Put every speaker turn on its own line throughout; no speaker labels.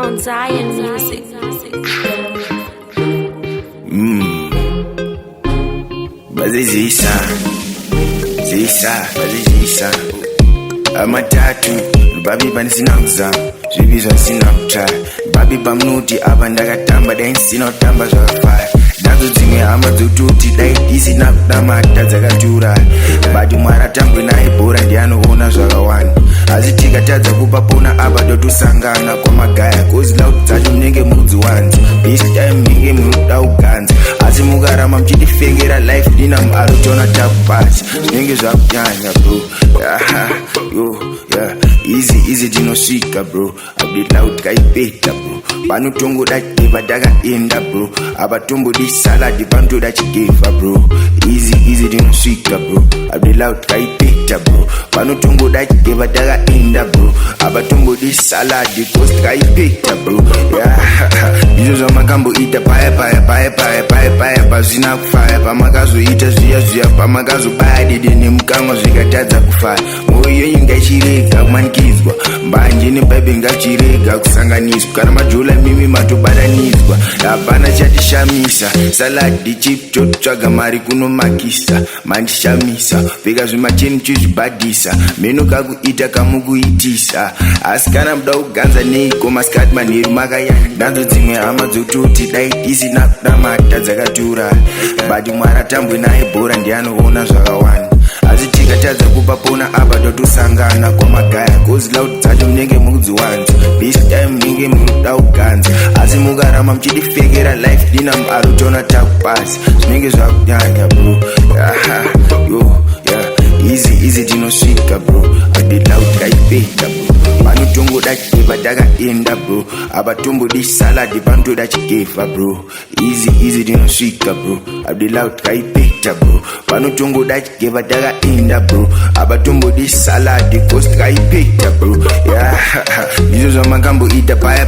Mount Zion music.
Bazizisa amatatu babi banisinakuza zvibizwa sina kutaya babi pamnuti apa ndakatamba dai ndisina kutamba zvakafaya nadzo dzimwe hama dzotuti dai disina kudamata dzakatura bati mwari atambwe naye bhora ndianoona zvakawanda asi tikatadza kupa pona apa totusangana kwamagaya kozi lauti dzacho munenge mudzi wanzi this time munenge munoda kuganza asi mukarama muchitifengera life dina muaro tona tapasi zvinenge zvakunyanya bro easy tinosvika bro abdilauti kaipeta bro panotongoda chigevha takaenda bro apa tombodi saladi panotoda chigevha bro easy tinosvika bro abdilauti kaipeta bro panotongoda chigevha takaenda bro apa tombodi saladi kosti kaipeta bro izvo zvamakamboita paya pasina kufaya pamakazoita zviya pamakazobaya dede nemukanwa zvikatadza kufaya mwoyo yenyu ngaichirega kumanikidzwa mbanje nebhaibheri ngachirega kusanganiswa kana majola mimi matobatanizwa hapana chatishamisa saladi chip totsvaga mari kunomakisa mandishamisa pfeka zvimacheni chizvibhadhisa meno kakuita kamukuitisa asi kana muda kuganza neiko masikati manheru makayani nadzo dzimwe hama dzototi dai disina kudamata dzakatura bati mwari atambwe naye bhora ndianoona zvakawanda asi tikatadza kupa pona apa totosangana kwamagaya kozi lauti dzacho munenge mudzi wanzi this time munenge munoda kuganza asi mukarama muchitifengera life dina muaro tona takupasi zvinenge zvakunyanya bro easy tinosvika bro abdilauti kaipeta bro panotongoda chigevha takaenda bro apa tombodi saladi panotoda chigevha bro easy tinosvika bro abdilauti kaipeta bro panotongoda chigevha takaenda bro apa tombodi saladi kosti kaipeta bro izvo zvamakamboita paya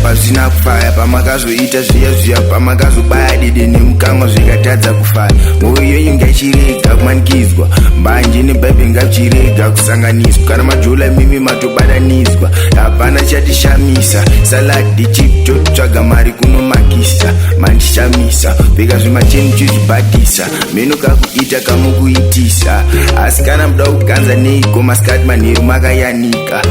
pasina kufaya pamakazoita zviya pamakazobaya dede nemukanwa zvikatadza kufaya mwoyo yenyu ngaichirega kumanikidzwa mbanje nebhaibheri ngachirega kusanganiswa kana majola mimi matobatanizwa hapana chatishamisa saladi chip totsvaga mari kunomakisa mandishamisa pfeka zvimacheni chizvibhadhisa meno kakuita kamukuitisa asi kana muda kuganza neiko masikati manheru makayanika